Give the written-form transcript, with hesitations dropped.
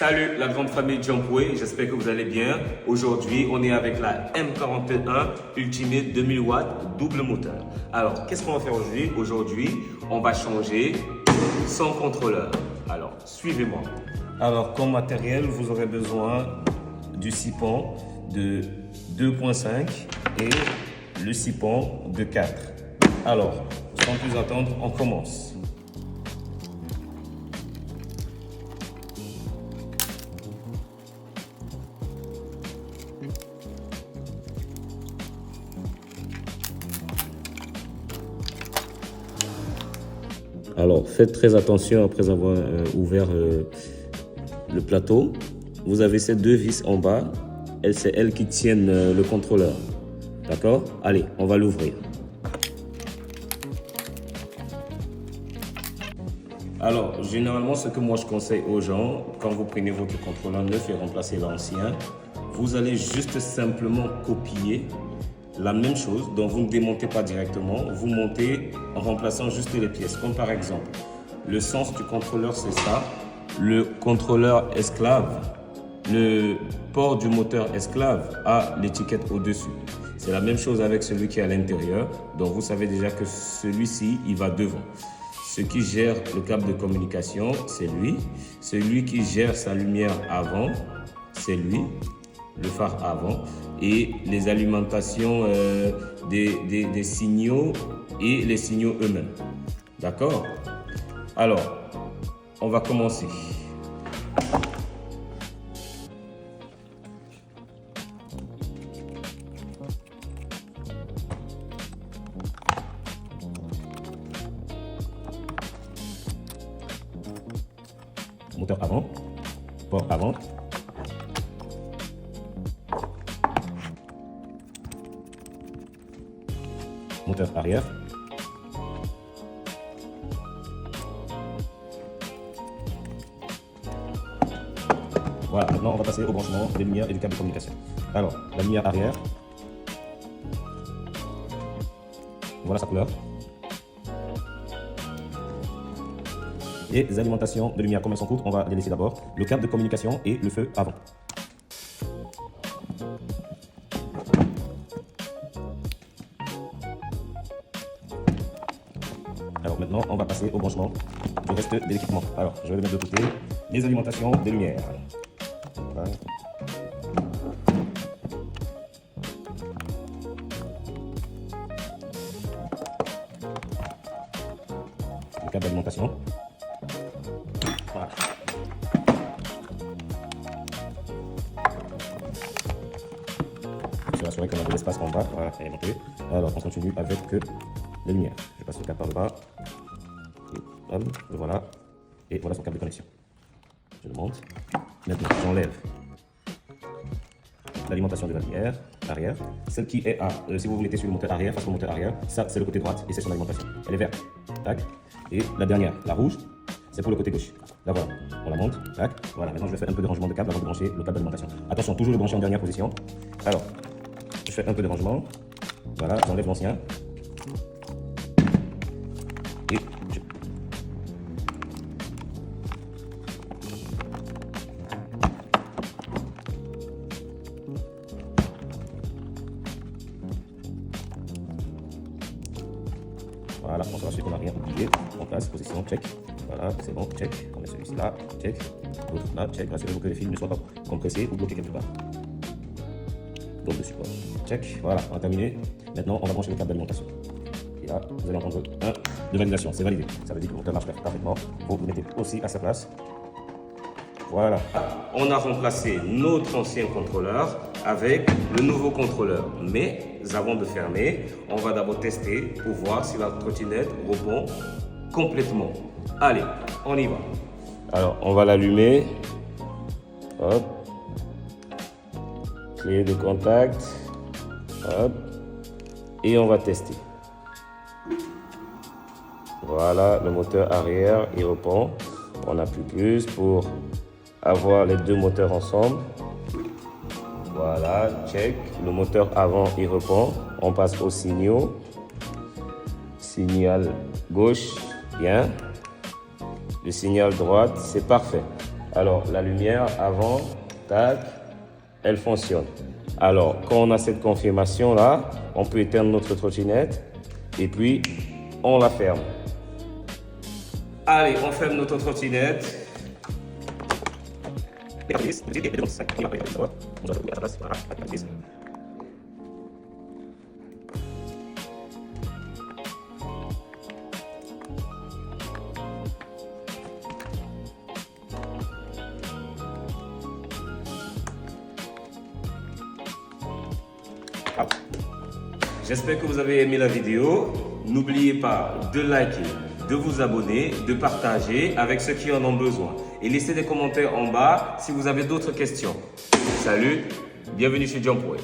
Salut la grande famille Jumpway, j'espère que vous allez bien. Aujourd'hui, on est avec la M41 Ultimate 2000 watts double moteur. Alors, qu'est-ce qu'on va faire aujourd'hui? Aujourd'hui, on va changer son contrôleur. Alors, suivez-moi. Alors, comme matériel, vous aurez besoin du siphon de 2.5 et le siphon de 4. Alors, sans plus attendre, on commence. Alors, faites très attention après avoir ouvert le plateau. Vous avez ces deux vis en bas. C'est elles qui tiennent le contrôleur. D'accord? Allez, on va l'ouvrir. Alors, généralement, ce que moi je conseille aux gens, quand vous prenez votre contrôleur neuf et remplacez l'ancien, vous allez juste simplement copier la même chose, donc vous ne démontez pas directement, vous montez en remplaçant juste les pièces. Comme par exemple, le sens du contrôleur c'est ça, le contrôleur esclave, le port du moteur esclave a l'étiquette au-dessus. C'est la même chose avec celui qui est à l'intérieur, donc vous savez déjà que celui-ci, il va devant. Ce qui gère le câble de communication, c'est lui. Celui qui gère sa lumière avant, c'est lui, le phare avant. Et les alimentations des signaux et les signaux eux-mêmes. D'accord? Alors, on va commencer. Moteur avant, port avant. Moteur arrière. Voilà, maintenant on va passer au branchement des lumières et du câble de communication. Alors, la lumière arrière. Voilà sa couleur. Les alimentations de lumière, comme elles sont courtes, on va les laisser d'abord. Le câble de communication et le feu avant. Alors maintenant, on va passer au branchement du reste de l'équipement. Alors, je vais le mettre de côté. Les alimentations des lumières. Voilà. Le câble d'alimentation. Voilà. Je vais assurer qu'on a de l'espace en bas. Voilà, elle est montée. Alors, on continue avec les lumières. Je passe le câble par le bas. Et, hop, voilà. Et voilà son câble de connexion. Je le monte. Maintenant, j'enlève l'alimentation de la lumière arrière. Celle qui est à, si vous mettez sur le moteur arrière, face au moteur arrière, ça c'est le côté droite et c'est son alimentation. Elle est verte. Tac. Et la dernière, la rouge, c'est pour le côté gauche. Là voilà, on la monte. Tac. Voilà, maintenant je vais faire un peu de rangement de câble avant de brancher le câble d'alimentation. Attention, toujours le brancher en dernière position. Alors, je fais un peu de rangement. Voilà, j'enlève l'ancien. Et je... Voilà, on s'assure qu'on n'a rien oublié. On place, position, check. Voilà, c'est bon, check. On met celui-ci là, check. L'autre là, check. Rassurez-vous que les fils ne soient pas compressés ou bloqués quelque part. Donc le support, check. Voilà, on a terminé. Maintenant, on va brancher le câble d'alimentation. Et là, vous allez entendre un de validation. C'est validé. Ça veut dire que le moteur marche parfaitement. Vous le mettez aussi à sa place. Voilà. On a remplacé notre ancien contrôleur avec le nouveau contrôleur. Mais avant de fermer, on va d'abord tester pour voir si la trottinette répond complètement. Allez, on y va. Alors, on va l'allumer. Hop. Clé de contact. Hop. Et on va tester. Voilà, le moteur arrière, il répond. On appuie plus pour avoir les deux moteurs ensemble. Voilà, check. Le moteur avant, il répond. On passe aux signaux. Signal gauche, bien. Le signal droite, c'est parfait. Alors, la lumière avant, tac, elle fonctionne. Alors, quand on a cette confirmation-là, on peut éteindre notre trottinette et puis on la ferme. Allez, on ferme notre trottinette. J'espère que vous avez aimé la vidéo. N'oubliez pas de liker, de vous abonner, de partager avec ceux qui en ont besoin. Et laissez des commentaires en bas si vous avez d'autres questions. Salut, bienvenue chez Jumpway.